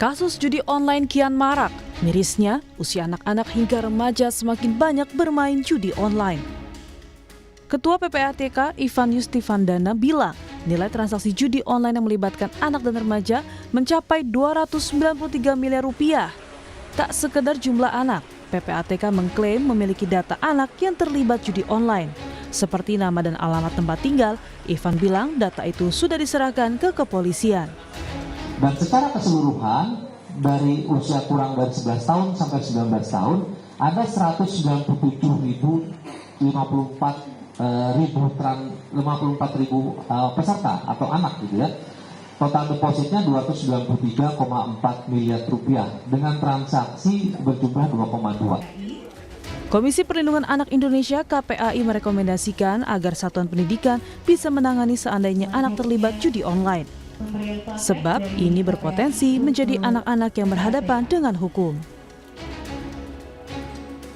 Kasus judi online kian marak. Mirisnya, usia anak-anak hingga remaja semakin banyak bermain judi online. Ketua PPATK Ivan Yustifandana bilang, nilai transaksi judi online yang melibatkan anak dan remaja mencapai 293 miliar rupiah. Tak sekedar jumlah anak, PPATK mengklaim memiliki data anak yang terlibat judi online. Seperti nama dan alamat tempat tinggal, Ivan bilang data itu sudah diserahkan ke kepolisian. Dan secara keseluruhan, dari usia kurang dari 11 tahun sampai 19 tahun, ada 197.054 ribu peserta atau anak gitu ya. Total depositnya 293,4 miliar rupiah dengan transaksi berjumlah 2,2. Komisi Perlindungan Anak Indonesia KPAI merekomendasikan agar satuan pendidikan bisa menangani seandainya anak terlibat judi online. Sebab ini berpotensi menjadi anak-anak yang berhadapan dengan hukum.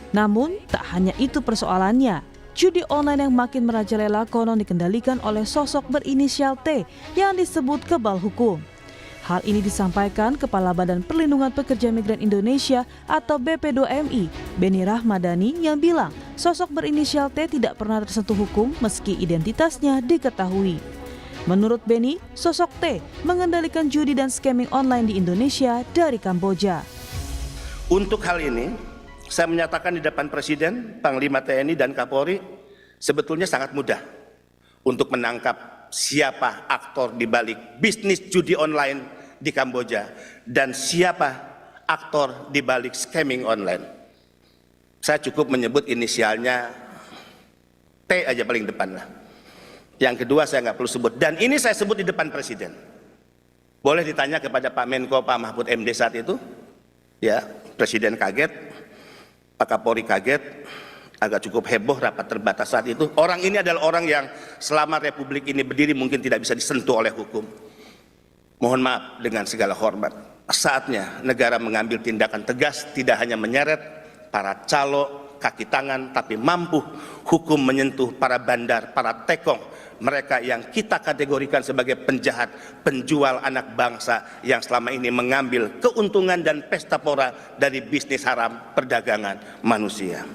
Namun, tak hanya itu persoalannya. Judi online yang makin merajalela konon dikendalikan oleh sosok berinisial T yang disebut kebal hukum. Hal ini disampaikan Kepala Badan Perlindungan Pekerja Migran Indonesia atau BP2MI, Beni Rahmadani, yang bilang sosok berinisial T tidak pernah tersentuh hukum meski identitasnya diketahui. Menurut Beni, sosok T mengendalikan judi dan scamming online di Indonesia dari Kamboja. Untuk hal ini, saya menyatakan di depan Presiden, Panglima TNI, dan Kapolri, sebetulnya sangat mudah untuk menangkap siapa aktor di balik bisnis judi online di Kamboja dan siapa aktor di balik scamming online. Saya cukup menyebut inisialnya T aja paling depan lah. Yang kedua saya nggak perlu sebut, dan ini saya sebut di depan Presiden. Boleh ditanya kepada Pak Menko, Pak Mahfud MD saat itu, ya Presiden kaget, Pak Kapolri kaget, agak cukup heboh rapat terbatas saat itu. Orang ini adalah orang yang selama Republik ini berdiri mungkin tidak bisa disentuh oleh hukum. Mohon maaf dengan segala hormat. Saatnya negara mengambil tindakan tegas, tidak hanya menyeret para calo, kaki tangan, tapi mampu hukum menyentuh para bandar, para tekong, mereka yang kita kategorikan sebagai penjahat, penjual anak bangsa yang selama ini mengambil keuntungan dan pesta pora dari bisnis haram perdagangan manusia.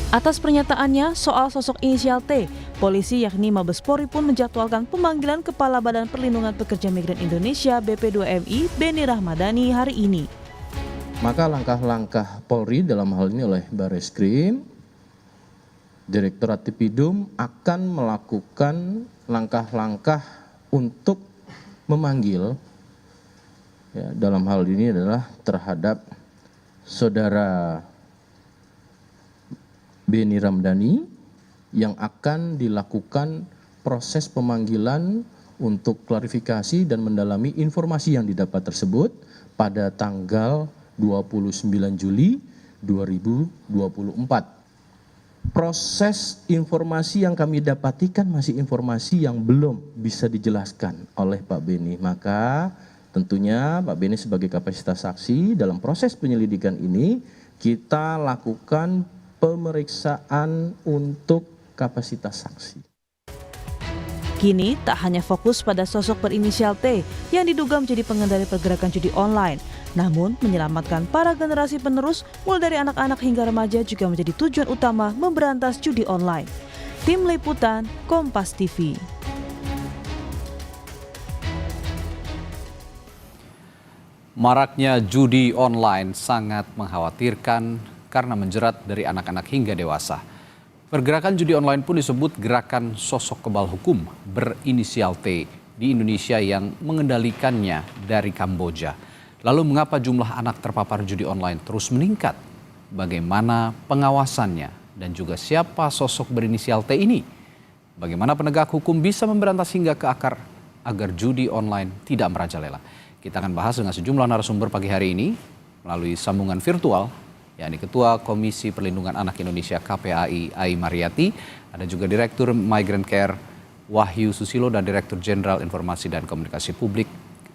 Atas pernyataannya soal sosok inisial T, polisi yakni Mabes Polri pun menjadwalkan pemanggilan Kepala Badan Perlindungan Pekerja Migran Indonesia BP2MI Beni Rahmadani hari ini. Maka langkah-langkah Polri dalam hal ini oleh Barreskrim, Direktorat Tipidum akan melakukan langkah-langkah untuk memanggil, ya, dalam hal ini adalah terhadap saudara Beni Rahmadani yang akan dilakukan proses pemanggilan untuk klarifikasi dan mendalami informasi yang didapat tersebut pada tanggal 29 Juli 2024. Proses informasi yang kami dapatikan masih informasi yang belum bisa dijelaskan oleh Pak Beni. Maka tentunya Pak Beni sebagai kapasitas saksi dalam proses penyelidikan ini kita lakukan pemeriksaan untuk kapasitas saksi. Kini tak hanya fokus pada sosok berinisial T yang diduga menjadi pengendali pergerakan judi online, namun menyelamatkan para generasi penerus mulai dari anak-anak hingga remaja juga menjadi tujuan utama memberantas judi online. Tim Liputan Kompas TV. Maraknya judi online sangat mengkhawatirkan karena menjerat dari anak-anak hingga dewasa. Pergerakan judi online pun disebut gerakan sosok kebal hukum berinisial T di Indonesia yang mengendalikannya dari Kamboja. Lalu mengapa jumlah anak terpapar judi online terus meningkat? Bagaimana pengawasannya? Dan juga siapa sosok berinisial T ini? Bagaimana penegak hukum bisa memberantas hingga ke akar agar judi online tidak merajalela? Kita akan bahas dengan sejumlah narasumber pagi hari ini melalui sambungan virtual, yakni Ketua Komisi Perlindungan Anak Indonesia KPAI Ai Mariati, ada juga Direktur Migrant Care Wahyu Susilo dan Direktur Jenderal Informasi dan Komunikasi Publik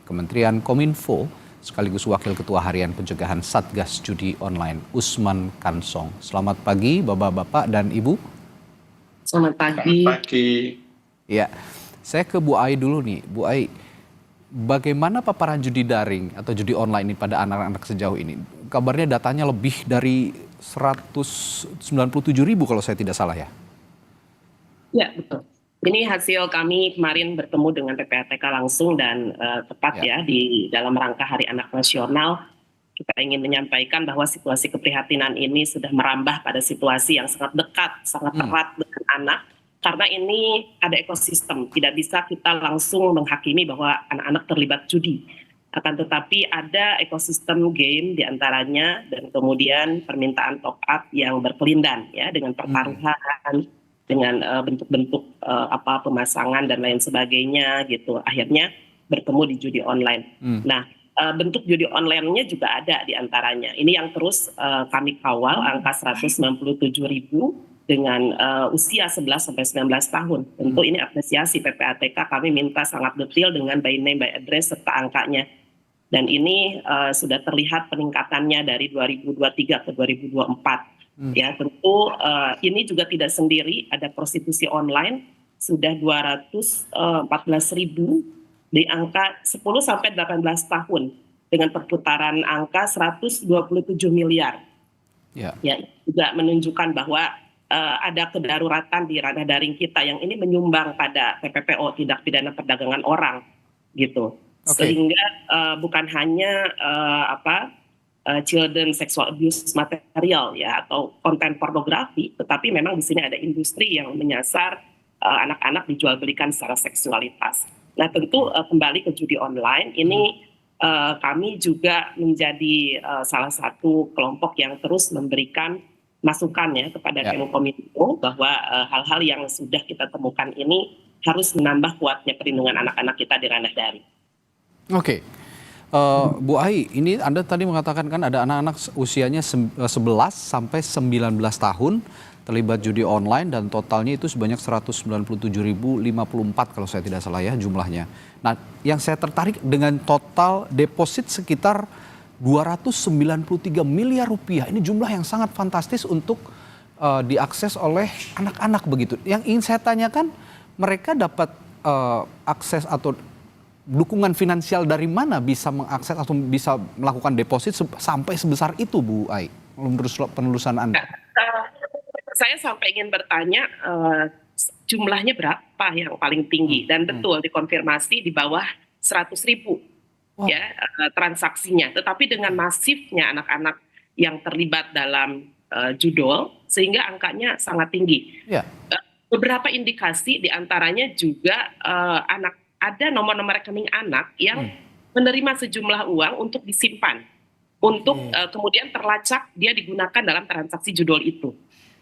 Kementerian Kominfo, sekaligus Wakil Ketua Harian Pencegahan Satgas Judi Online Usman Kansong. Selamat pagi Bapak-Bapak dan Ibu. Selamat pagi. Ya, saya ke Bu Ai dulu nih. Bu Ai, bagaimana paparan judi daring atau judi online ini pada anak-anak sejauh ini? Kabarnya datanya lebih dari 197.000 kalau saya tidak salah ya? Ya, betul. Ini hasil kami kemarin bertemu dengan PPATK langsung dan tepat ya di dalam rangka Hari Anak Nasional. Kita ingin menyampaikan bahwa situasi keprihatinan ini sudah merambah pada situasi yang sangat dekat, sangat erat dengan anak. Karena ini ada ekosistem, tidak bisa kita langsung menghakimi bahwa anak-anak terlibat judi. Akan tetapi ada ekosistem game diantaranya dan kemudian permintaan top up yang berkelindan ya dengan pertaruhan, dengan bentuk-bentuk pemasangan dan lain sebagainya gitu. Akhirnya bertemu di judi online. Nah, bentuk judi online-nya juga ada di antaranya. Ini yang terus kami kawal, angka 197.000 dengan usia 11 sampai 19 tahun. Tentu ini apresiasi PPATK, kami minta sangat detail dengan by name, by address, serta angkanya. Dan ini sudah terlihat peningkatannya dari 2023 ke 2024. Ya, tentu ini juga tidak sendiri, ada prostitusi online, sudah 214.000 di angka 10 sampai 18 tahun dengan perputaran angka 127 miliar. Ya, juga menunjukkan bahwa ada kedaruratan di ranah daring kita yang ini menyumbang pada TPPO, tindak pidana perdagangan orang, gitu. Sehingga bukan hanya children sexual abuse material ya atau konten pornografi, tetapi memang di sini ada industri yang menyasar anak-anak dijual belikan secara seksualitas. Nah, tentu kembali ke judi online ini kami juga menjadi salah satu kelompok yang terus memberikan masukan ya kepada Kemenkominfo bahwa hal-hal yang sudah kita temukan ini harus menambah kuatnya perlindungan anak-anak kita di ranah daring. Oke. Bu Ai, ini Anda tadi mengatakan kan ada anak-anak usianya 11 sampai 19 tahun terlibat judi online dan totalnya itu sebanyak 197.054 kalau saya tidak salah ya jumlahnya. Nah, yang saya tertarik dengan total deposit sekitar 293 miliar rupiah. Ini jumlah yang sangat fantastis untuk diakses oleh anak-anak begitu. Yang ingin saya tanyakan, mereka dapat akses atau dukungan finansial dari mana bisa mengakses atau bisa melakukan deposit sampai sebesar itu, Bu Ai, menurut penelusuran Anda? Saya sampai ingin bertanya jumlahnya berapa yang paling tinggi dan betul dikonfirmasi di bawah 100.000 ya transaksinya. Tetapi dengan masifnya anak-anak yang terlibat dalam judol sehingga angkanya sangat tinggi. Beberapa indikasi diantaranya juga ada nomor-nomor rekening anak yang menerima sejumlah uang untuk disimpan, untuk kemudian terlacak dia digunakan dalam transaksi judol itu.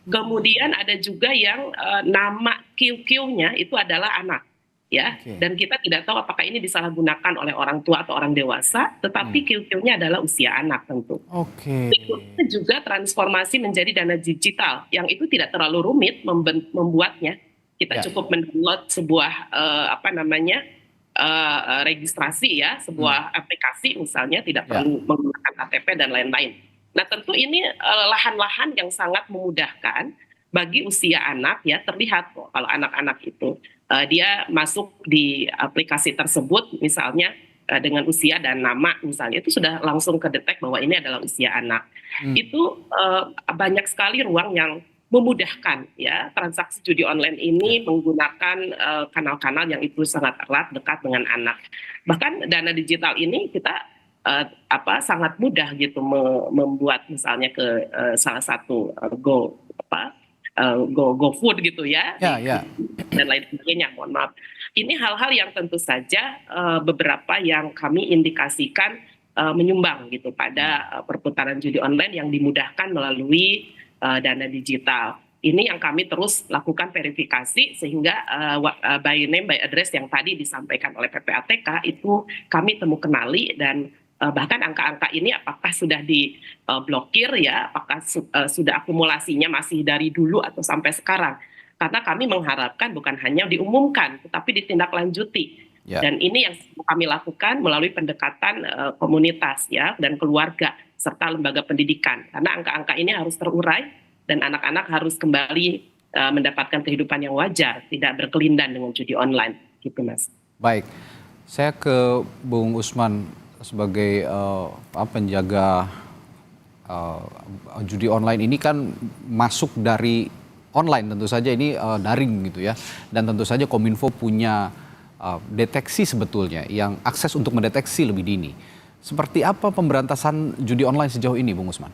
Kemudian ada juga yang nama QQ-nya itu adalah anak, ya. Dan kita tidak tahu apakah ini disalahgunakan oleh orang tua atau orang dewasa, tetapi QQ-nya adalah usia anak tentu. Berikutnya juga transformasi menjadi dana digital, yang itu tidak terlalu rumit membuatnya. Kita cukup mendownload sebuah registrasi ya, sebuah aplikasi misalnya, tidak perlu menggunakan KTP dan lain-lain. Nah, tentu ini lahan-lahan yang sangat memudahkan bagi usia anak ya, terlihat kok kalau anak-anak itu dia masuk di aplikasi tersebut misalnya dengan usia dan nama misalnya, itu sudah langsung kedetek bahwa ini adalah usia anak. Itu banyak sekali ruang yang memudahkan ya transaksi judi online ini menggunakan kanal-kanal yang itu sangat erat dekat dengan anak. Bahkan dana digital ini kita sangat mudah gitu membuat misalnya ke salah satu GoFood gitu ya, dan lain sebagainya. Mohon maaf. Ini hal-hal yang tentu saja beberapa yang kami indikasikan menyumbang gitu pada perputaran judi online yang dimudahkan melalui dana digital. Ini yang kami terus lakukan verifikasi sehingga by name by address yang tadi disampaikan oleh PPATK itu kami temu kenali dan bahkan angka-angka ini apakah sudah diblokir ya, apakah sudah akumulasinya masih dari dulu atau sampai sekarang. Karena kami mengharapkan bukan hanya diumumkan tetapi ditindaklanjuti. Dan ini yang kami lakukan melalui pendekatan komunitas ya dan keluarga serta lembaga pendidikan. Karena angka-angka ini harus terurai dan anak-anak harus kembali mendapatkan kehidupan yang wajar, tidak berkelindan dengan judi online gitu, Mas. Baik. Saya ke Bung Usman sebagai penjaga judi online ini kan masuk dari online, tentu saja ini daring gitu ya, dan tentu saja Kominfo punya deteksi sebetulnya yang akses untuk mendeteksi lebih dini. Seperti apa pemberantasan judi online sejauh ini, Bung Usman?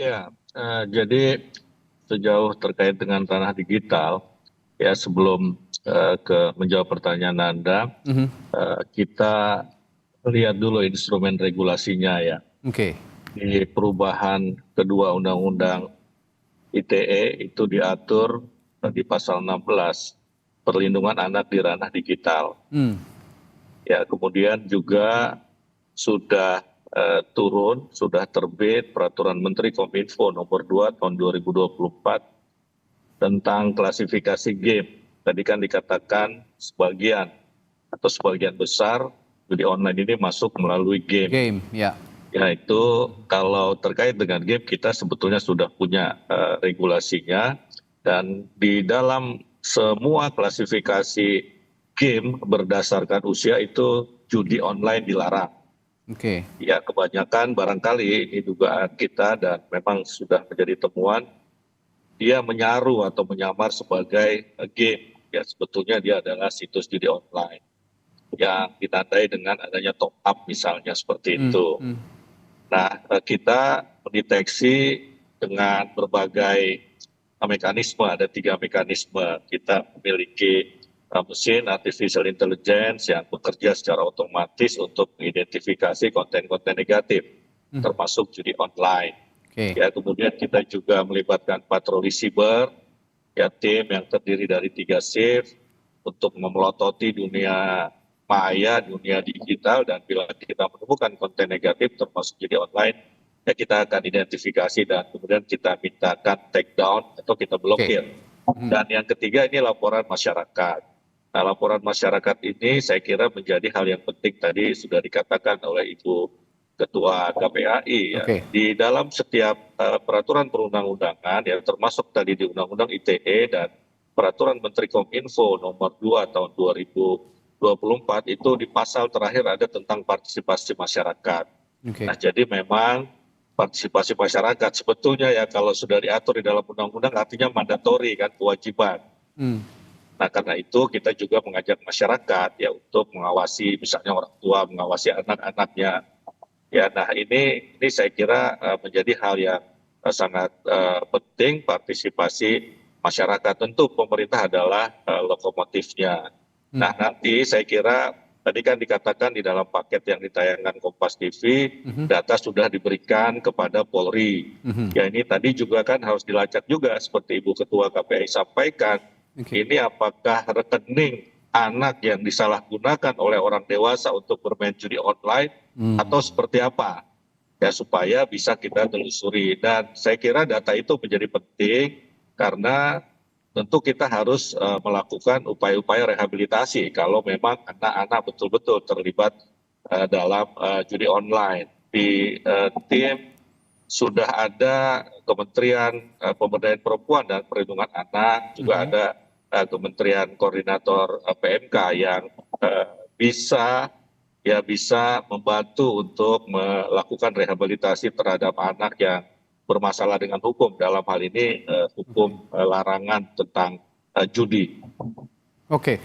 Ya, jadi sejauh terkait dengan ranah digital, ya sebelum menjawab pertanyaan Anda, kita lihat dulu instrumen regulasinya ya. Oke. Di perubahan kedua Undang-Undang ITE itu diatur di pasal 16, perlindungan anak di ranah digital. Ya, kemudian juga sudah sudah terbit Peraturan Menteri Kominfo nomor 2 tahun 2024 tentang klasifikasi game. Tadi kan dikatakan sebagian atau sebagian besar judi online ini masuk melalui game. Game, ya. Ya, itu kalau terkait dengan game kita sebetulnya sudah punya regulasinya, dan di dalam semua klasifikasi game berdasarkan usia itu judi online dilarang. Oke. Ya, kebanyakan barangkali ini dugaan kita dan memang sudah menjadi temuan, dia menyaru atau menyamar sebagai game. Ya, sebetulnya dia adalah situs judi online yang ditandai dengan adanya top up misalnya seperti itu. Nah, kita mendeteksi dengan berbagai mekanisme, ada 3 mekanisme. Kita memiliki mesin artificial intelligence yang bekerja secara otomatis untuk mengidentifikasi konten-konten negatif, termasuk judi online. Ya, kemudian kita juga melibatkan patroli siber, ya tim yang terdiri dari 3 shift untuk memelototi dunia maya, dunia digital, dan bila kita menemukan konten negatif termasuk judi online, ya kita akan identifikasi dan kemudian kita mintakan take down atau kita blokir. Dan yang ketiga ini laporan masyarakat. Nah, laporan masyarakat ini saya kira menjadi hal yang penting, tadi sudah dikatakan oleh Ibu Ketua KPAI. Ya. Di dalam setiap peraturan perundang-undangan, ya termasuk tadi di Undang-Undang ITE dan Peraturan Menteri Kominfo nomor 2 tahun 2024 itu di pasal terakhir ada tentang partisipasi masyarakat. Nah, jadi memang partisipasi masyarakat sebetulnya ya kalau sudah diatur di dalam undang-undang artinya mandatori kan, kewajiban. Nah, karena itu kita juga mengajak masyarakat ya untuk mengawasi, misalnya orang tua mengawasi anak-anaknya. Ya, nah ini saya kira menjadi hal yang sangat penting, partisipasi masyarakat. Tentu pemerintah adalah lokomotifnya. Nah, nanti saya kira tadi kan dikatakan di dalam paket yang ditayangkan Kompas TV, data sudah diberikan kepada Polri. Ya, ini tadi juga kan harus dilacak juga seperti Ibu Ketua KPI sampaikan. Ini apakah rekening anak yang disalahgunakan oleh orang dewasa untuk bermain judi online atau seperti apa? Ya, supaya bisa kita telusuri. Dan saya kira data itu menjadi penting karena tentu kita harus melakukan upaya-upaya rehabilitasi kalau memang anak-anak betul-betul terlibat dalam judi online. Di tim sudah ada Kementerian Pemberdayaan Perempuan dan Perlindungan Anak, juga ada Kementerian Koordinator PMK yang bisa membantu untuk melakukan rehabilitasi terhadap anak yang bermasalah dengan hukum, dalam hal ini hukum larangan tentang judi. Oke,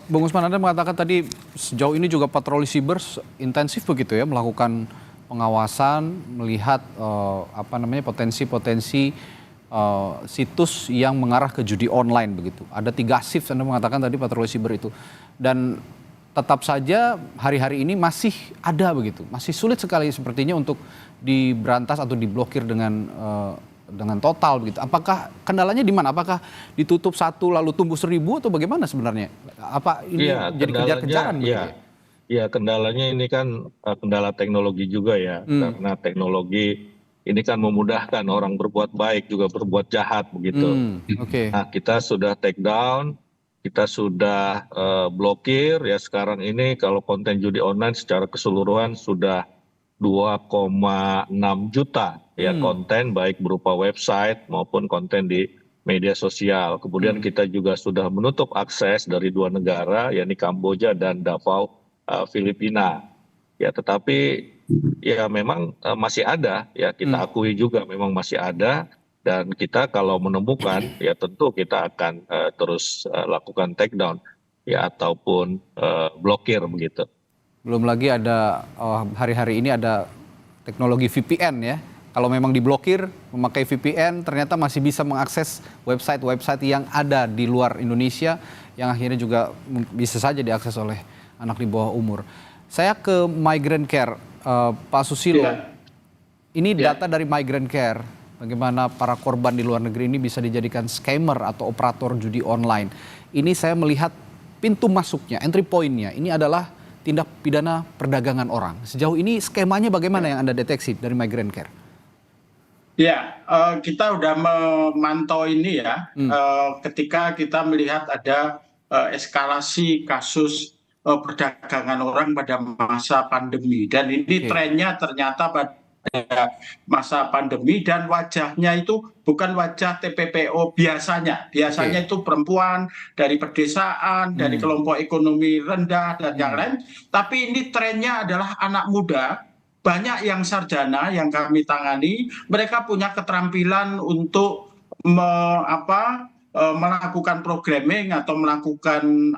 Bung Usman, Anda mengatakan tadi sejauh ini juga patroli siber intensif begitu ya, melakukan pengawasan, melihat potensi-potensi situs yang mengarah ke judi online begitu. Ada 3 shift Anda mengatakan tadi patroli siber itu, dan tetap saja hari-hari ini masih ada begitu, masih sulit sekali sepertinya untuk diberantas atau diblokir dengan total begitu. Apakah kendalanya di mana? Apakah ditutup 1 lalu tumbuh 1000 atau bagaimana sebenarnya? Apa ini jadi kejar-kejaran begitu ya? Ya, kendalanya ini kan kendala teknologi juga ya, karena teknologi ini kan memudahkan orang berbuat baik juga berbuat jahat begitu. Nah, kita sudah take down, kita sudah blokir ya, sekarang ini kalau konten judi online secara keseluruhan sudah 2,6 juta ya konten, baik berupa website maupun konten di media sosial. Kemudian kita juga sudah menutup akses dari 2 negara, yakni Kamboja dan Davao, Filipina. Ya, tetapi ya memang masih ada, ya kita akui juga memang masih ada, dan kita kalau menemukan ya tentu kita akan terus lakukan take down ya ataupun blokir begitu. Belum lagi ada hari-hari ini ada teknologi VPN ya. Kalau memang diblokir memakai VPN ternyata masih bisa mengakses website-website yang ada di luar Indonesia yang akhirnya juga bisa saja diakses oleh anak di bawah umur. Saya ke Migrant Care, Pak Susilo. Ini data dari Migrant Care, bagaimana para korban di luar negeri ini bisa dijadikan scammer atau operator judi online. Ini saya melihat pintu masuknya, entry point-nya, ini adalah tindak pidana perdagangan orang. Sejauh ini skemanya bagaimana yang Anda deteksi dari Migrant Care? Ya, kita sudah memantau ini ya, ketika kita melihat ada eskalasi kasus perdagangan orang pada masa pandemi. Dan ini trennya ternyata pada masa pandemi, dan wajahnya itu bukan wajah TPPO biasanya. Biasanya itu perempuan dari pedesaan, dari kelompok ekonomi rendah dan yang lain. Tapi ini trennya adalah anak muda. Banyak yang sarjana yang kami tangani, mereka punya keterampilan untuk melakukan programming atau melakukan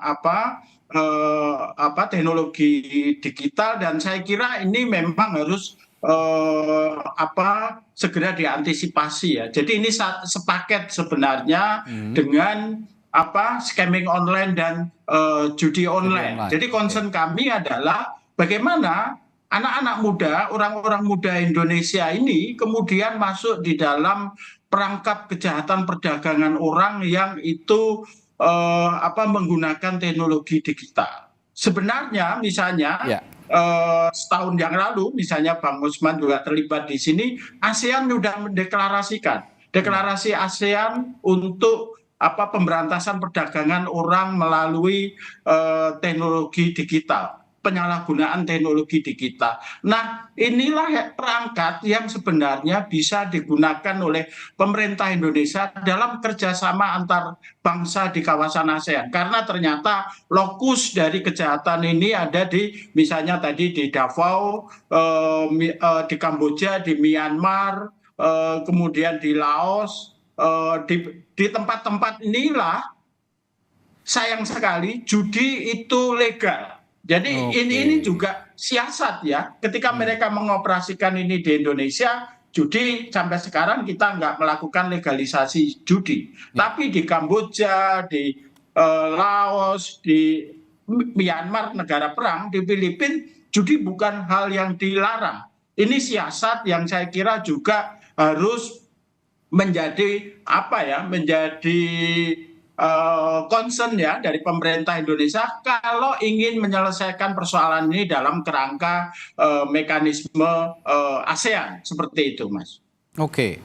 teknologi digital, dan saya kira ini memang harus segera diantisipasi ya. Jadi ini sepaket sebenarnya dengan scamming online dan judi online. Jadi concern kami adalah bagaimana anak-anak muda, orang-orang muda Indonesia ini kemudian masuk di dalam perangkap kejahatan perdagangan orang yang itu menggunakan teknologi digital. Sebenarnya misalnya setahun yang lalu, misalnya Bang Usman juga terlibat di sini, ASEAN sudah mendeklarasikan deklarasi ASEAN untuk pemberantasan perdagangan orang melalui teknologi digital, penyalahgunaan teknologi digital. Nah, inilah perangkat yang sebenarnya bisa digunakan oleh pemerintah Indonesia dalam kerjasama antar bangsa di kawasan ASEAN. Karena ternyata lokus dari kejahatan ini ada di, misalnya tadi di Davao, di Kamboja, di Myanmar, kemudian di Laos, di tempat-tempat inilah sayang sekali judi itu legal. Jadi ini juga siasat ya, ketika mereka mengoperasikan ini di Indonesia, judi sampai sekarang kita nggak melakukan legalisasi judi. Tapi di Kamboja, di Laos, di Myanmar, negara perang, di Filipina, judi bukan hal yang dilarang. Ini siasat yang saya kira juga harus menjadi concern ya dari pemerintah Indonesia kalau ingin menyelesaikan persoalan ini dalam kerangka mekanisme ASEAN seperti itu, Mas. Oke,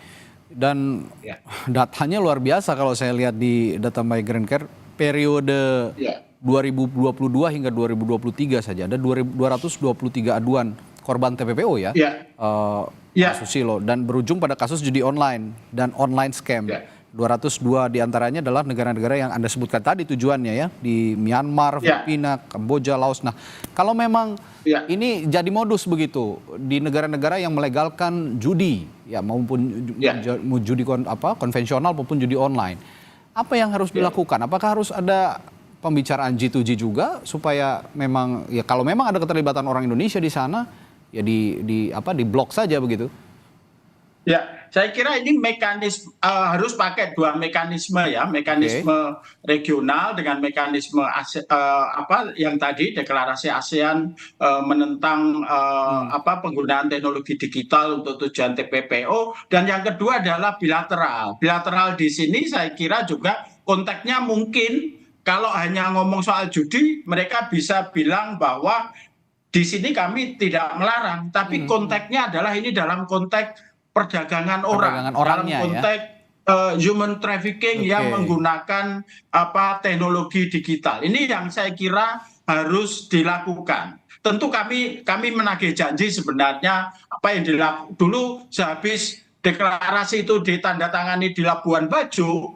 dan datanya luar biasa kalau saya lihat di data Migrant Care periode 2022 hingga 2023 saja ada 223 aduan korban TPPO ya, Susilo, dan berujung pada kasus judi online dan online scam. 202 diantaranya adalah negara-negara yang Anda sebutkan tadi tujuannya ya, di Myanmar, Filipina, Kamboja, Laos. Nah, kalau memang ini jadi modus begitu di negara-negara yang melegalkan judi ya, maupun judi konvensional maupun judi online, apa yang harus dilakukan? Apakah harus ada pembicaraan G2G juga supaya memang ya kalau memang ada keterlibatan orang Indonesia di sana ya di blok saja begitu? Ya, saya kira ini harus pakai dua mekanisme ya, mekanisme regional dengan mekanisme yang tadi deklarasi ASEAN menentang penggunaan teknologi digital untuk tujuan TPPO, dan yang kedua adalah bilateral. Bilateral di sini saya kira juga konteksnya mungkin kalau hanya ngomong soal judi, mereka bisa bilang bahwa di sini kami tidak melarang, tapi konteksnya adalah ini dalam konteks perdagangan orang, dalam konteks human trafficking yang menggunakan teknologi digital. Ini yang saya kira harus dilakukan. Tentu kami menagih janji sebenarnya apa yang dilakukan dulu sehabis deklarasi itu ditandatangani di Labuan Bajo,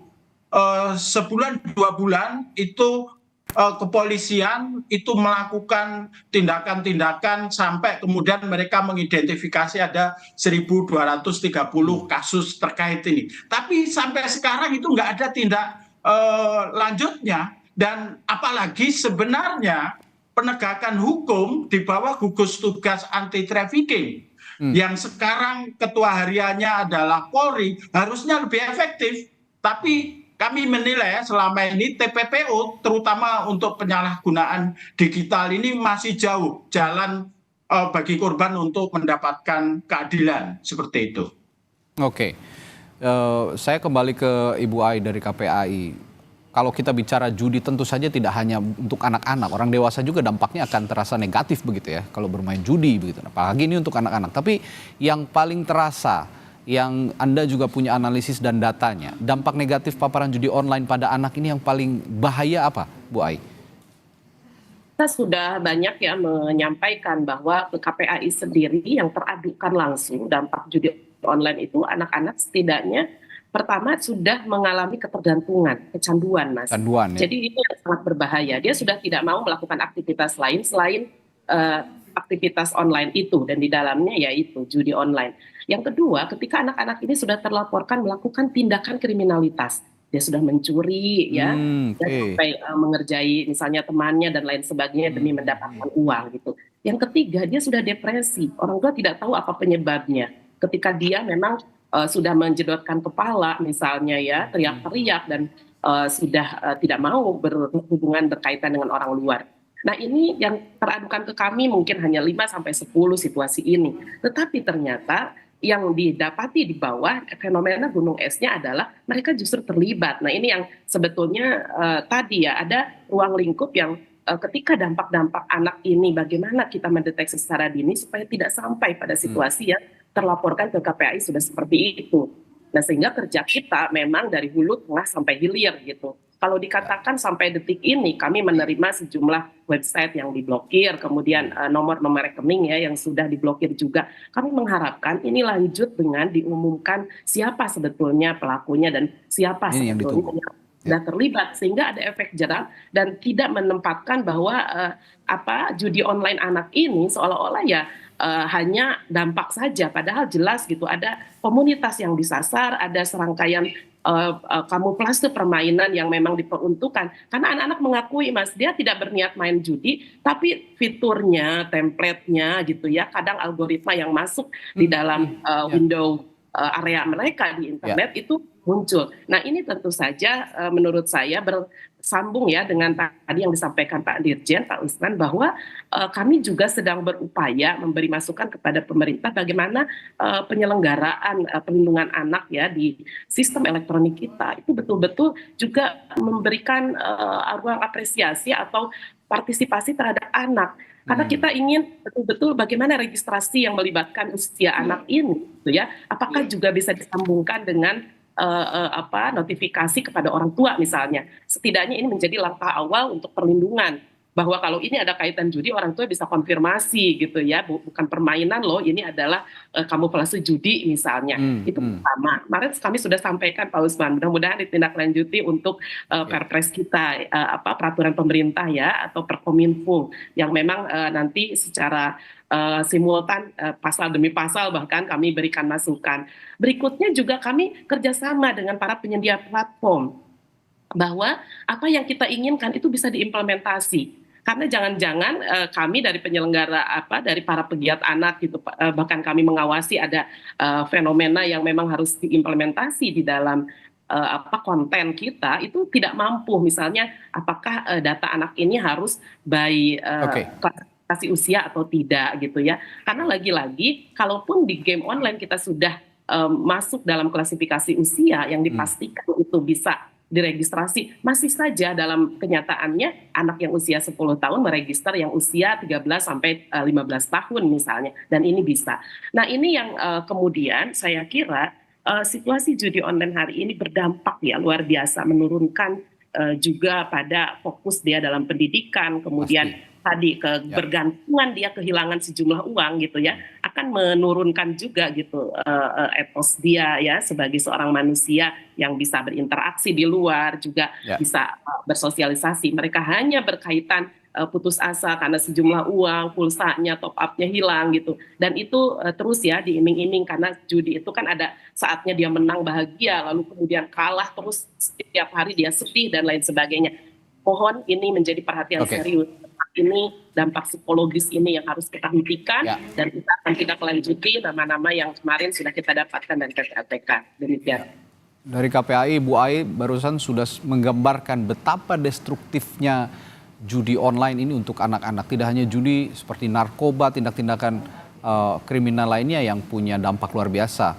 sebulan 2 bulan itu kepolisian itu melakukan tindakan-tindakan sampai kemudian mereka mengidentifikasi ada 1.230 kasus terkait ini. Tapi sampai sekarang itu nggak ada tindak lanjutnya, dan apalagi sebenarnya penegakan hukum di bawah gugus tugas anti trafficking yang sekarang ketua hariannya adalah Polri harusnya lebih efektif. Tapi kami menilai selama ini TPPO terutama untuk penyalahgunaan digital ini masih jauh jalan bagi korban untuk mendapatkan keadilan seperti itu. Oke, saya kembali ke Ibu Ai dari KPAI. Kalau kita bicara judi tentu saja tidak hanya untuk anak-anak, orang dewasa juga dampaknya akan terasa negatif begitu ya kalau bermain judi begitu. Apalagi ini untuk anak-anak. Tapi yang paling terasa, yang Anda juga punya analisis dan datanya, dampak negatif paparan judi online pada anak ini yang paling bahaya apa, Bu Ai? Kita sudah banyak ya menyampaikan bahwa KPAI sendiri yang teradukan langsung dampak judi online itu anak-anak setidaknya pertama sudah mengalami ketergantungan, kecanduan, Mas. Kecanduan, ya. Jadi itu yang sangat berbahaya. Dia sudah tidak mau melakukan aktivitas lain selain aktivitas online itu, dan di dalamnya yaitu judi online. Yang kedua, ketika anak-anak ini sudah terlaporkan melakukan tindakan kriminalitas, dia sudah mencuri, ya, dan sampai mengerjai misalnya temannya dan lain sebagainya demi mendapatkan uang gitu. Yang ketiga, dia sudah depresi. Orang tua tidak tahu apa penyebabnya. Ketika dia memang sudah menjedotkan kepala misalnya ya, teriak-teriak dan sudah tidak mau berhubungan berkaitan dengan orang luar. Nah ini yang teradukan ke kami mungkin hanya 5-10 situasi ini. Tetapi ternyata yang didapati di bawah fenomena gunung esnya adalah mereka justru terlibat. Nah ini yang sebetulnya tadi ya ada ruang lingkup yang ketika dampak-dampak anak ini bagaimana kita mendeteksi secara dini supaya tidak sampai pada situasi yang terlaporkan ke KPAI sudah seperti itu. Nah sehingga kerja kita memang dari hulu tengah sampai hilir gitu. Kalau dikatakan sampai detik ini kami menerima sejumlah website yang diblokir, kemudian nomor-nomor rekening ya yang sudah diblokir juga. Kami mengharapkan ini lanjut dengan diumumkan siapa sebetulnya pelakunya dan siapa ini sebetulnya yang sudah terlibat, sehingga ada efek jerah dan tidak menempatkan bahwa judi online anak ini seolah-olah ya hanya dampak saja, padahal jelas gitu ada komunitas yang disasar, ada serangkaian kamuflase permainan yang memang diperuntukkan. Karena anak-anak mengakui Mas, dia tidak berniat main judi, tapi fiturnya, template-nya gitu ya, kadang algoritma yang masuk di dalam window area mereka di internet itu muncul. Nah ini tentu saja menurut saya bersambung ya dengan tadi yang disampaikan Pak Dirjen, Pak Usman, bahwa kami juga sedang berupaya memberi masukan kepada pemerintah bagaimana penyelenggaraan perlindungan anak ya di sistem elektronik kita itu betul-betul juga memberikan ruang apresiasi atau partisipasi terhadap anak. Karena kita ingin betul-betul bagaimana registrasi yang melibatkan usia anak ini, gitu ya. Apakah juga bisa disambungkan dengan notifikasi kepada orang tua misalnya. Setidaknya ini menjadi langkah awal untuk perlindungan. Bahwa kalau ini ada kaitan judi, orang tua bisa konfirmasi gitu ya, bukan permainan loh, ini adalah kamuflase judi misalnya. Itu pertama. Kemarin kami sudah sampaikan Pak Usman, mudah-mudahan ditindaklanjuti untuk perpres kita, peraturan pemerintah ya, atau perkominfo yang memang nanti secara simultan pasal demi pasal bahkan kami berikan masukan. Berikutnya juga kami kerjasama dengan para penyedia platform bahwa apa yang kita inginkan itu bisa diimplementasi. Karena jangan-jangan kami dari penyelenggara dari para pegiat anak gitu, bahkan kami mengawasi ada fenomena yang memang harus diimplementasi di dalam konten kita itu tidak mampu, misalnya apakah data anak ini harus by klasifikasi usia atau tidak gitu ya. Karena lagi-lagi kalaupun di game online kita sudah masuk dalam klasifikasi usia yang dipastikan itu bisa diregistrasi, masih saja dalam kenyataannya anak yang usia 10 tahun meregister yang usia 13 sampai 15 tahun misalnya, dan ini bisa. Nah ini yang kemudian saya kira situasi judi online hari ini berdampak ya luar biasa, menurunkan juga pada fokus dia dalam pendidikan, kemudian tadi kebergantungan dia kehilangan sejumlah uang gitu ya, akan menurunkan juga gitu etos dia ya sebagai seorang manusia yang bisa berinteraksi di luar, juga bisa bersosialisasi. Mereka hanya berkaitan putus asa karena sejumlah uang, pulsanya, top up-nya hilang gitu. Dan itu terus ya diiming-iming, karena judi itu kan ada saatnya dia menang bahagia, lalu kemudian kalah terus, setiap hari dia sedih dan lain sebagainya. Mohon ini menjadi perhatian serius. Ini dampak psikologis ini yang harus kita hentikan, dan kita akan tidak lanjuti nama-nama yang kemarin sudah kita dapatkan dari PPATK. Demikian. Dari KPAI, Bu Ai barusan sudah menggambarkan betapa destruktifnya judi online ini untuk anak-anak. Tidak hanya judi, seperti narkoba, tindak-tindakan kriminal lainnya yang punya dampak luar biasa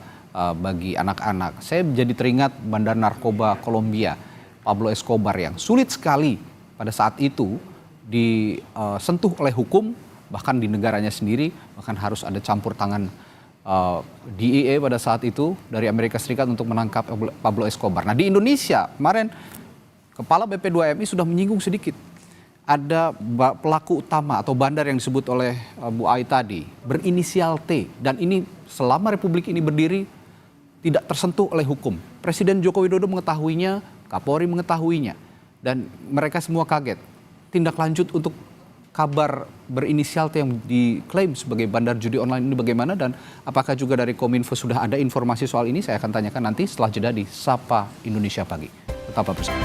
bagi anak-anak. Saya jadi teringat bandar narkoba Kolombia, Pablo Escobar, yang sulit sekali pada saat itu disentuh oleh hukum, bahkan di negaranya sendiri, bahkan harus ada campur tangan DEA pada saat itu dari Amerika Serikat untuk menangkap Pablo Escobar. Nah, di Indonesia kemarin Kepala BP2MI sudah menyinggung sedikit. Ada pelaku utama atau bandar yang disebut oleh Bu Ai tadi berinisial T, dan ini selama Republik ini berdiri tidak tersentuh oleh hukum. Presiden Joko Widodo mengetahuinya, Kapolri mengetahuinya, dan mereka semua kaget. Tindak lanjut untuk kabar berinisial T yang diklaim sebagai bandar judi online ini bagaimana, dan apakah juga dari Kominfo sudah ada informasi soal ini? Saya akan tanyakan nanti setelah jeda di Sapa Indonesia Pagi. Tetaplah bersama.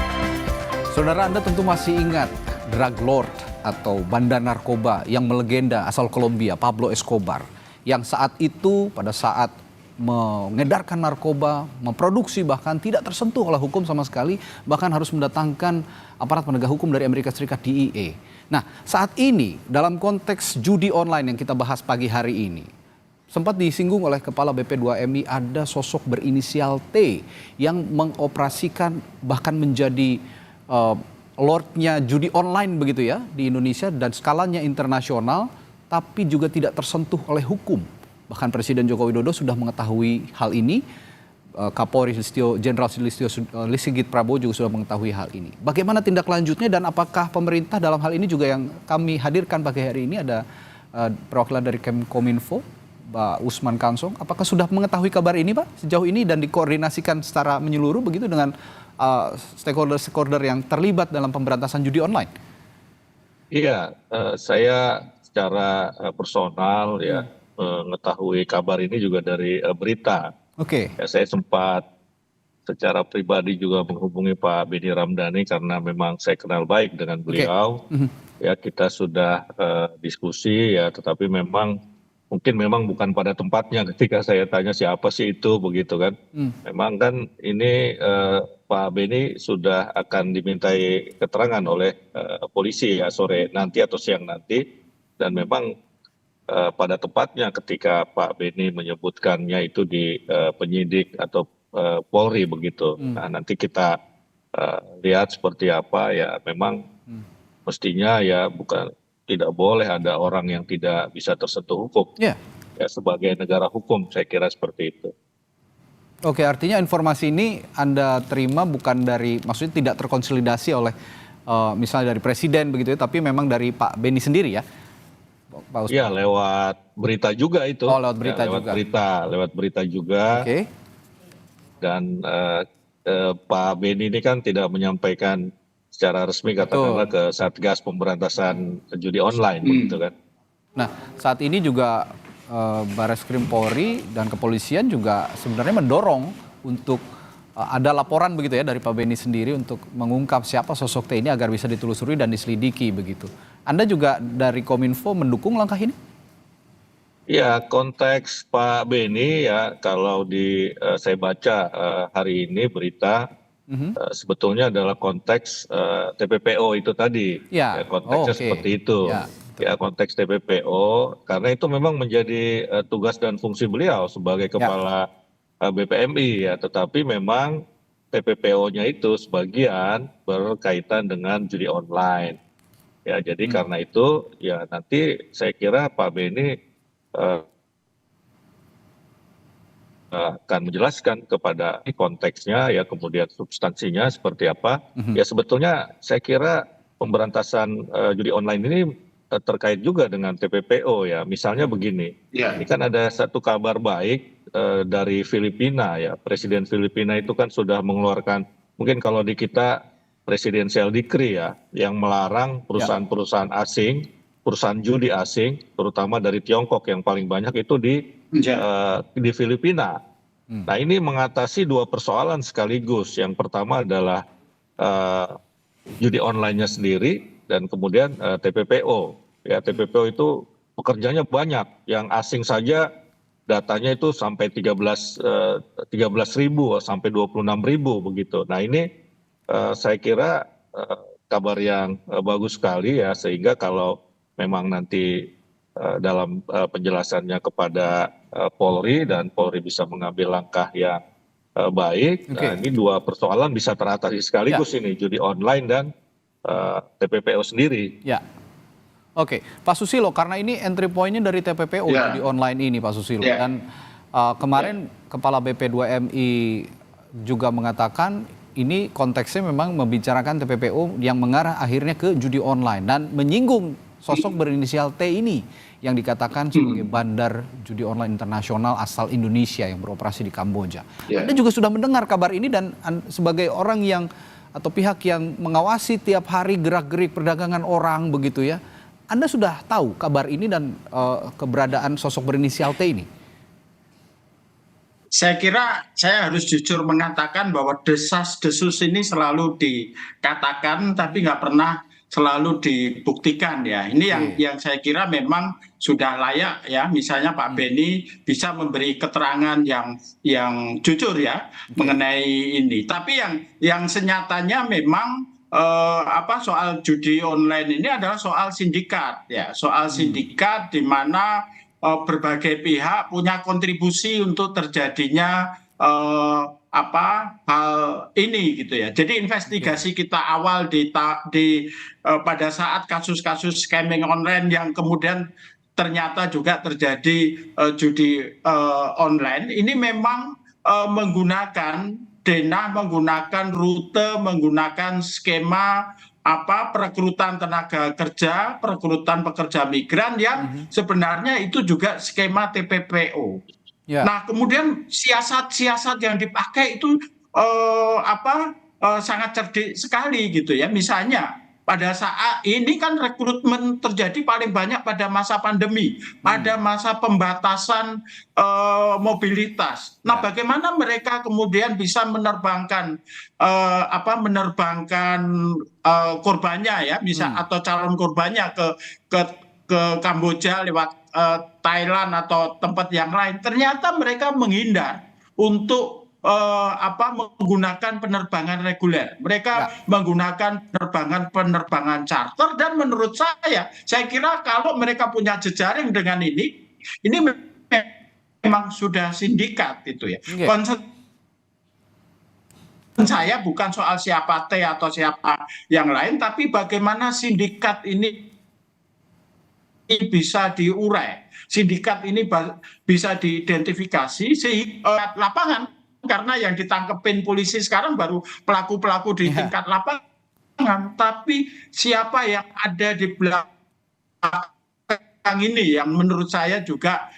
Saudara, Anda tentu masih ingat drug lord atau bandar narkoba yang melegenda asal Kolombia, Pablo Escobar, yang saat itu pada saat mengedarkan narkoba, memproduksi, bahkan tidak tersentuh oleh hukum sama sekali, bahkan harus mendatangkan aparat penegak hukum dari Amerika Serikat, DEA. Nah, saat ini dalam konteks judi online yang kita bahas pagi hari ini, sempat disinggung oleh Kepala BP2MI ada sosok berinisial T yang mengoperasikan bahkan menjadi lordnya judi online begitu ya di Indonesia, dan skalanya internasional, tapi juga tidak tersentuh oleh hukum. Bahkan Presiden Joko Widodo sudah mengetahui hal ini, Kapolri Jenderal Sigit Prabowo juga sudah mengetahui hal ini. Bagaimana tindak lanjutnya, dan apakah pemerintah dalam hal ini juga yang kami hadirkan pagi hari ini ada perwakilan dari Kominfo, Pak Usman Kansong. Apakah sudah mengetahui kabar ini Pak sejauh ini dan dikoordinasikan secara menyeluruh begitu dengan stakeholder yang terlibat dalam pemberantasan judi online? Iya, saya secara personal mengetahui kabar ini juga dari berita. Ya, saya sempat secara pribadi juga menghubungi Pak Benny Ramdhani karena memang saya kenal baik dengan beliau. Ya, kita sudah diskusi ya, tetapi mungkin memang bukan pada tempatnya ketika saya tanya siapa sih itu begitu kan. Memang kan ini Pak Benny sudah akan dimintai keterangan oleh polisi ya sore nanti atau siang nanti, dan memang pada tempatnya ketika Pak Benny menyebutkannya itu di penyidik atau Polri begitu. Nah, nanti kita lihat seperti apa ya. Memang mestinya ya tidak boleh ada orang yang tidak bisa tersentuh hukum. Ya, sebagai negara hukum saya kira seperti itu. Oke, artinya informasi ini Anda terima bukan dari, maksudnya tidak terkonsolidasi oleh misalnya dari Presiden begitu ya, tapi memang dari Pak Benny sendiri ya? Iya, lewat berita juga itu. Oh, lewat berita juga. Lewat berita juga. Oke. Dan Pak Benny ini kan tidak menyampaikan secara resmi katakanlah ke Satgas Pemberantasan Judi Online begitu kan. Nah, saat ini juga Barreskrim Polri dan kepolisian juga sebenarnya mendorong untuk ada laporan begitu ya dari Pak Benny sendiri untuk mengungkap siapa sosok T ini agar bisa ditelusuri dan diselidiki begitu. Anda juga dari Kominfo mendukung langkah ini? Ya, konteks Pak Benny ya, kalau saya baca hari ini berita sebetulnya adalah konteks TPPO itu tadi. Ya, konteksnya seperti itu. Ya, konteks TPPO, karena itu memang menjadi tugas dan fungsi beliau sebagai kepala BPMI ya, tetapi memang TPPO-nya itu sebagian berkaitan dengan judi online. Ya, jadi karena itu ya nanti saya kira Pak Benny akan menjelaskan kepada konteksnya ya, kemudian substansinya seperti apa. Ya, sebetulnya saya kira pemberantasan judi online ini terkait juga dengan TPPO ya. Misalnya begini, Ya. ini kan ada satu kabar baik dari Filipina ya. Presiden Filipina itu kan sudah mengeluarkan, mungkin kalau di kita presidential decree ya, yang melarang perusahaan-perusahaan asing, perusahaan judi asing, terutama dari Tiongkok yang paling banyak itu di Filipina. Nah, ini mengatasi dua persoalan sekaligus. Yang pertama adalah judi online-nya sendiri, dan kemudian TPPO. Ya, TPPO itu pekerjanya banyak. Yang asing saja datanya itu sampai 13.000 sampai 26.000 begitu. Nah, ini saya kira kabar yang bagus sekali ya, sehingga kalau memang nanti dalam penjelasannya kepada Polri dan Polri bisa mengambil langkah yang baik. Nah, ini dua persoalan bisa teratasi sekaligus ini, judi online dan TPPO sendiri. Ya. Oke, Pak Susilo, karena ini entry point-nya dari TPPO judi online ini, Pak Susilo. Dan kemarin Kepala BP2MI juga mengatakan ini konteksnya memang membicarakan TPPO yang mengarah akhirnya ke judi online dan menyinggung sosok berinisial T ini yang dikatakan sebagai bandar judi online internasional asal Indonesia yang beroperasi di Kamboja. Anda juga sudah mendengar kabar ini dan sebagai orang yang atau pihak yang mengawasi tiap hari gerak-gerik perdagangan orang begitu ya, Anda sudah tahu kabar ini dan keberadaan sosok berinisial T ini? Saya kira saya harus jujur mengatakan bahwa desas-desus ini selalu dikatakan tapi nggak pernah selalu dibuktikan ya. Ini yang saya kira memang sudah layak ya. Misalnya Pak Beni bisa memberi keterangan yang jujur ya mengenai ini. Tapi yang senyatanya memang soal judi online ini adalah soal sindikat ya. Soal sindikat di mana berbagai pihak punya kontribusi untuk terjadinya hal ini gitu ya. Jadi investigasi kita awal pada saat kasus-kasus scamming online yang kemudian ternyata juga terjadi judi online, ini memang menggunakan denah, menggunakan rute, menggunakan skema perekrutan tenaga kerja, perekrutan pekerja migran yang sebenarnya itu juga skema TPPO. Nah, kemudian siasat-siasat yang dipakai itu sangat cerdik sekali gitu ya. Misalnya pada saat ini kan rekrutmen terjadi paling banyak pada masa pandemi, pada masa pembatasan mobilitas. Nah, bagaimana mereka kemudian bisa menerbangkan korbannya ya, atau calon korbannya ke Kamboja lewat Thailand atau tempat yang lain. Ternyata mereka menghindar untuk menggunakan penerbangan reguler. Mereka menggunakan penerbangan charter, dan menurut saya kira kalau mereka punya jejaring dengan ini memang sudah sindikat itu ya. Concern saya bukan soal siapa T atau siapa yang lain, tapi bagaimana sindikat ini bisa diurai, sindikat ini bisa diidentifikasi sehingga lapangan. Karena yang ditangkepin polisi sekarang baru pelaku-pelaku di tingkat lapangan, tapi siapa yang ada di belakang ini yang menurut saya juga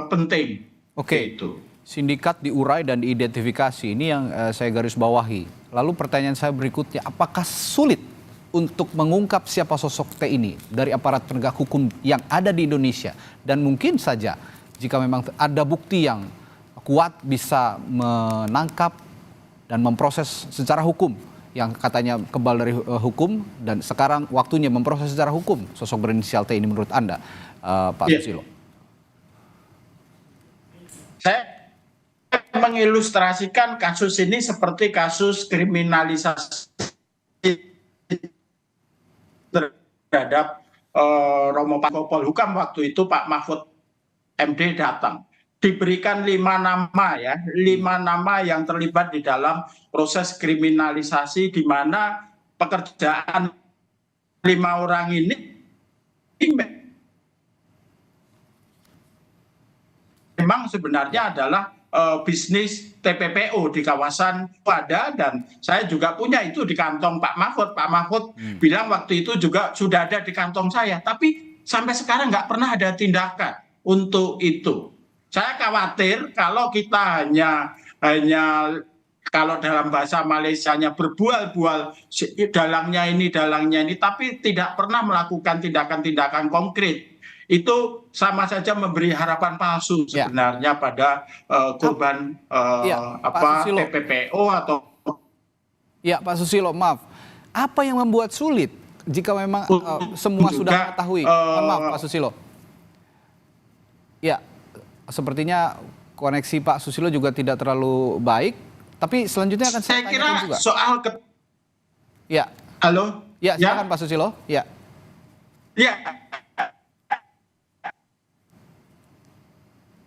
penting. Itu sindikat diurai dan diidentifikasi, ini yang saya garis bawahi. Lalu pertanyaan saya berikutnya, apakah sulit untuk mengungkap siapa sosok T ini dari aparat penegak hukum yang ada di Indonesia? Dan mungkin saja jika memang ada bukti yang kuat bisa menangkap dan memproses secara hukum yang katanya kebal dari hukum, dan sekarang waktunya memproses secara hukum sosok berinisial T ini menurut Anda, Pak Susilo? Saya mengilustrasikan kasus ini seperti kasus kriminalisasi terhadap Romo Polhukam waktu itu. Pak Mahfud MD datang, diberikan 5 nama ya, 5 nama yang terlibat di dalam proses kriminalisasi, di mana pekerjaan 5 orang ini memang sebenarnya adalah bisnis TPPO di kawasan Wada, dan saya juga punya itu di kantong Pak Mahfud. Pak Mahfud bilang waktu itu juga sudah ada di kantong saya, tapi sampai sekarang nggak pernah ada tindakan untuk itu. Saya khawatir kalau kita hanya kalau dalam bahasa Malaysianya berbual-bual dalangnya ini, tapi tidak pernah melakukan tindakan-tindakan konkret. Itu sama saja memberi harapan palsu sebenarnya pada korban TPPO atau. Ya, Pak Susilo, maaf. Apa yang membuat sulit jika memang semua sudah mengetahui? Maaf, Pak Susilo. Ya, sepertinya koneksi Pak Susilo juga tidak terlalu baik. Tapi selanjutnya akan saya kira juga. Soal ya. Halo? Ya, silakan Pak Susilo. Ya. Ya.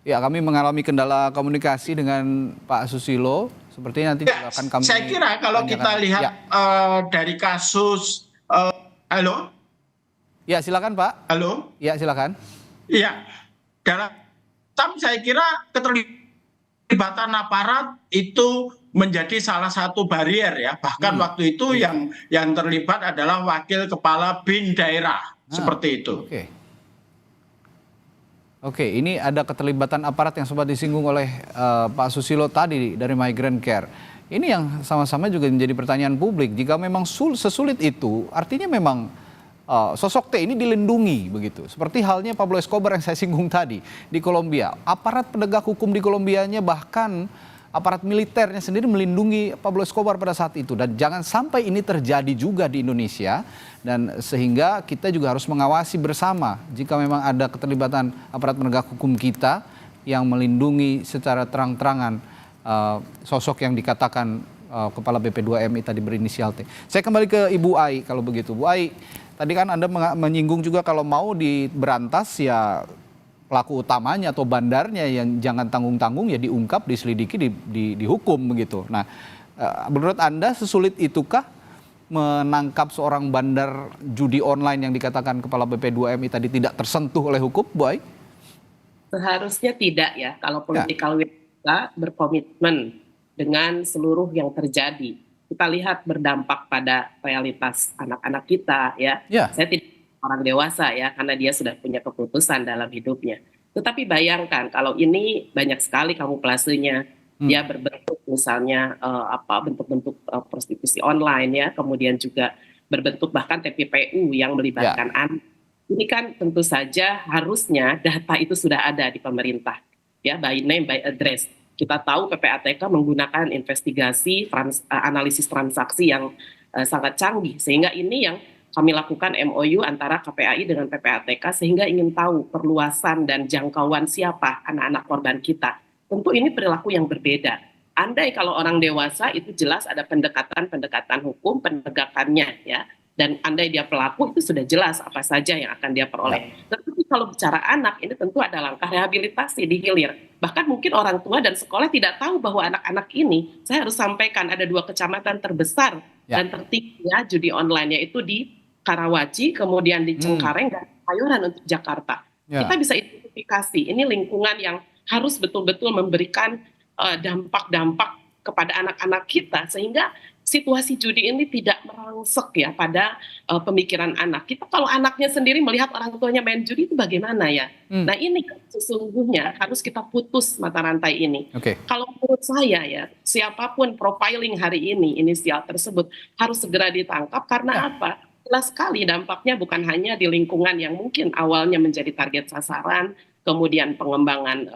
Ya, kami mengalami kendala komunikasi dengan Pak Susilo. Sepertinya nanti juga akan kami. Saya kira kalau kita lihat dari kasus halo? Ya, silakan Pak. Halo? Ya, silakan. Iya. Saya kira keterlibatan aparat itu menjadi salah satu barier ya. Bahkan waktu itu yang terlibat adalah wakil kepala BIN daerah seperti itu. Oke, ini ada keterlibatan aparat yang sempat disinggung oleh Pak Susilo tadi dari Migrant Care. Ini yang sama-sama juga menjadi pertanyaan publik. Jika memang sesulit itu, artinya memang sosok T ini dilindungi begitu. Seperti halnya Pablo Escobar yang saya singgung tadi di Kolombia. Aparat penegak hukum di Kolombianya bahkan aparat militernya sendiri melindungi Pablo Escobar pada saat itu. Dan jangan sampai ini terjadi juga di Indonesia. Dan sehingga kita juga harus mengawasi bersama jika memang ada keterlibatan aparat penegak hukum kita yang melindungi secara terang-terangan sosok yang dikatakan Kepala BP2MI tadi berinisial T. Saya kembali ke Ibu Ai kalau begitu. Bu Ai, tadi kan Anda menyinggung juga kalau mau diberantas ya pelaku utamanya atau bandarnya yang jangan tanggung-tanggung ya diungkap, diselidiki, dihukum begitu. Nah, menurut Anda sesulit itukah menangkap seorang bandar judi online yang dikatakan Kepala BP2MI tadi tidak tersentuh oleh hukum, Bu Ai? Seharusnya tidak ya, kalau political will kita berkomitmen dengan seluruh yang terjadi. Kita lihat berdampak pada realitas anak-anak kita ya. Saya tidak orang dewasa ya, karena dia sudah punya keputusan dalam hidupnya. Tetapi bayangkan kalau ini banyak sekali kamuflasenya, dia berbentuk misalnya bentuk-bentuk prostitusi online ya, kemudian juga berbentuk bahkan TPPU yang melibatkan anak. Ini kan tentu saja harusnya data itu sudah ada di pemerintah ya, by name by address. Kita tahu PPATK menggunakan investigasi analisis transaksi yang sangat canggih, sehingga ini yang kami lakukan MOU antara KPAI dengan PPATK sehingga ingin tahu perluasan dan jangkauan siapa anak-anak korban kita. Tentu ini perilaku yang berbeda. Andai kalau orang dewasa itu jelas ada pendekatan hukum penegakannya ya. Dan andai dia pelaku itu sudah jelas apa saja yang akan dia peroleh. Tetapi kalau bicara anak ini tentu ada langkah rehabilitasi di hilir. Bahkan mungkin orang tua dan sekolah tidak tahu bahwa anak-anak ini, saya harus sampaikan ada 2 kecamatan terbesar dan tertinggi ya judi online, yaitu di Karawaci, kemudian di Cengkareng dan Kemayoran untuk Jakarta. Kita bisa identifikasi ini lingkungan yang harus betul-betul memberikan dampak-dampak kepada anak-anak kita sehingga situasi judi ini tidak merangsek ya pada pemikiran anak. Kita kalau anaknya sendiri melihat orang tuanya main judi itu bagaimana ya? Nah ini sesungguhnya harus kita putus mata rantai ini. Kalau menurut saya ya, siapapun profiling hari ini inisial tersebut harus segera ditangkap karena apa? Jelas sekali dampaknya bukan hanya di lingkungan yang mungkin awalnya menjadi target sasaran, kemudian pengembangan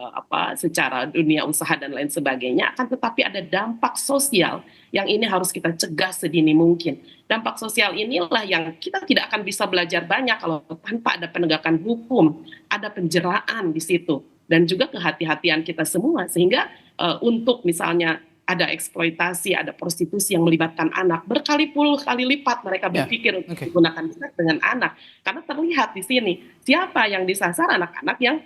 secara dunia usaha dan lain sebagainya, akan tetapi ada dampak sosial yang ini harus kita cegah sedini mungkin. Dampak sosial inilah yang kita tidak akan bisa belajar banyak kalau tanpa ada penegakan hukum, ada penjeraan di situ, dan juga kehati-hatian kita semua, sehingga untuk misalnya ada eksploitasi, ada prostitusi yang melibatkan anak, berkali-puluh kali lipat mereka berpikir untuk menggunakan seks dengan anak. Karena terlihat di sini, siapa yang disasar anak-anak yang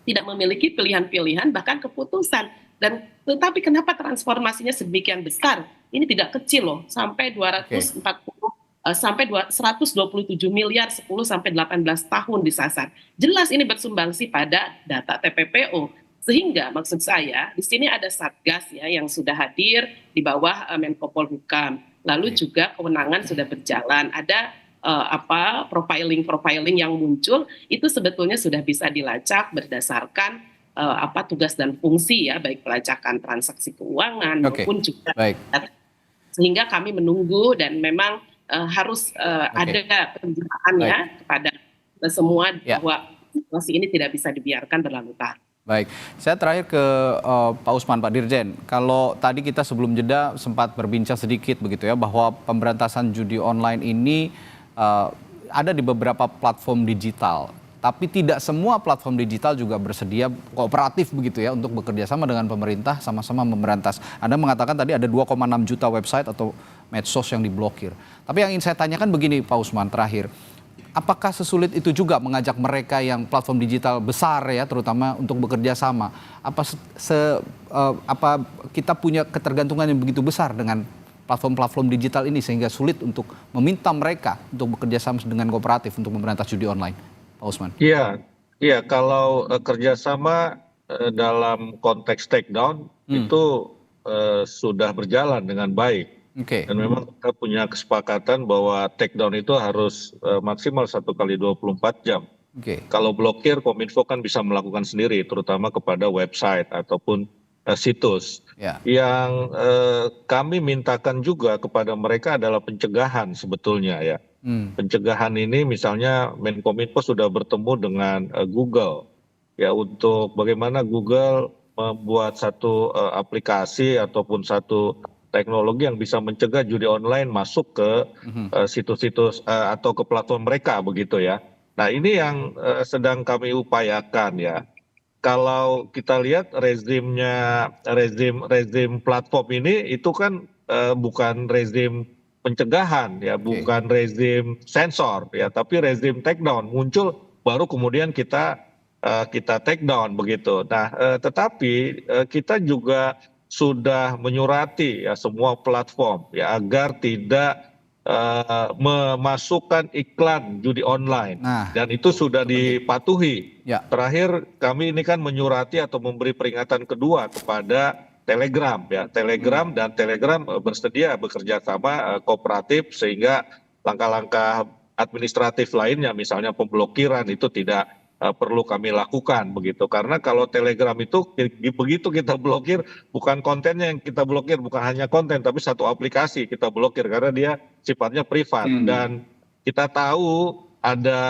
tidak memiliki pilihan-pilihan, bahkan keputusan. Dan tetapi kenapa transformasinya sedemikian besar? Ini tidak kecil loh, sampai 127 miliar 10 sampai 18 tahun disasar. Jelas ini bersumbangsi pada data TPPO. Sehingga maksud saya di sini ada Satgas ya yang sudah hadir di bawah Menko Polhukam. Lalu juga kewenangan sudah berjalan. Ada profiling yang muncul itu sebetulnya sudah bisa dilacak berdasarkan tugas dan fungsi ya, baik pelacakan transaksi keuangan maupun juga sehingga kami menunggu dan memang harus ada penjelasan ya kepada semua bahwa situasi ini tidak bisa dibiarkan berlarut. Baik, saya terakhir ke Pak Usman, Pak Dirjen. Kalau tadi kita sebelum jeda sempat berbincang sedikit begitu ya, bahwa pemberantasan judi online ini ada di beberapa platform digital. Tapi tidak semua platform digital juga bersedia kooperatif begitu ya untuk bekerja sama dengan pemerintah sama-sama memberantas. Anda mengatakan tadi ada 2,6 juta website atau medsos yang diblokir. Tapi yang ingin saya tanyakan begini Pak Usman terakhir. Apakah sesulit itu juga mengajak mereka yang platform digital besar ya, terutama untuk bekerja sama? Apa kita punya ketergantungan yang begitu besar dengan platform-platform digital ini sehingga sulit untuk meminta mereka untuk bekerja sama dengan kooperatif untuk memberantas judi online, Pak Usman? Iya, kalau kerjasama dalam konteks takedown itu sudah berjalan dengan baik. Dan memang kita punya kesepakatan bahwa takedown itu harus maksimal 1 kali 24 jam. Kalau blokir, Kominfo kan bisa melakukan sendiri, terutama kepada website ataupun situs. Yang kami mintakan juga kepada mereka adalah pencegahan sebetulnya ya. Pencegahan ini misalnya Menkominfo sudah bertemu dengan Google ya untuk bagaimana Google membuat satu aplikasi ataupun satu teknologi yang bisa mencegah judi online masuk ke situs-situs atau ke platform mereka begitu ya. Nah ini yang sedang kami upayakan ya. Kalau kita lihat rezim platform ini itu kan bukan rezim pencegahan ya, bukan rezim sensor ya, tapi rezim takedown muncul baru kemudian kita takedown begitu. Nah tetapi kita juga sudah menyurati ya semua platform ya agar tidak memasukkan iklan judi online dan itu sudah dipatuhi. Terakhir kami ini kan menyurati atau memberi peringatan kedua kepada Telegram ya. Telegram bersedia bekerja sama kooperatif sehingga langkah-langkah administratif lainnya misalnya pemblokiran itu tidak perlu kami lakukan begitu, karena kalau Telegram itu begitu kita blokir bukan kontennya yang kita blokir, bukan hanya konten tapi satu aplikasi kita blokir karena dia sifatnya privat. Dan kita tahu ada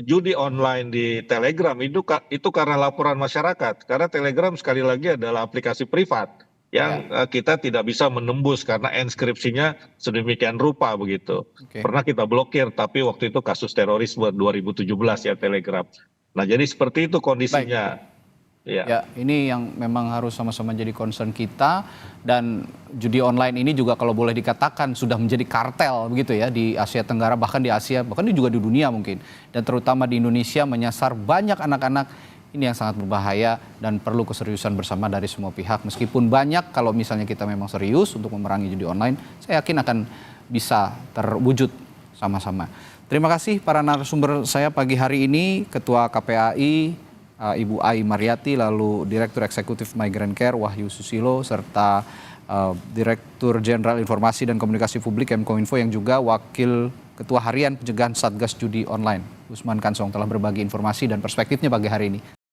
judi online di Telegram itu karena laporan masyarakat, karena Telegram sekali lagi adalah aplikasi privat yang kita tidak bisa menembus karena enskripsinya sedemikian rupa begitu. Pernah kita blokir tapi waktu itu kasus terorisme 2017 ya Telegram. Nah jadi seperti itu kondisinya. Ya, ini yang memang harus sama-sama jadi concern kita, dan judi online ini juga kalau boleh dikatakan sudah menjadi kartel begitu ya di Asia Tenggara, bahkan di Asia, bahkan juga di dunia mungkin. Dan terutama di Indonesia menyasar banyak anak-anak. Ini yang sangat berbahaya dan perlu keseriusan bersama dari semua pihak. Meskipun banyak, kalau misalnya kita memang serius untuk memerangi judi online, saya yakin akan bisa terwujud sama-sama. Terima kasih para narasumber saya pagi hari ini, Ketua KPAI, Ibu Ai Mariati, lalu Direktur Eksekutif Migrant Care Wahyu Susilo, serta Direktur Jenderal Informasi dan Komunikasi Publik Menkominfo yang juga Wakil Ketua Harian Pencegahan Satgas Judi Online, Usman Kansong, telah berbagi informasi dan perspektifnya pagi hari ini.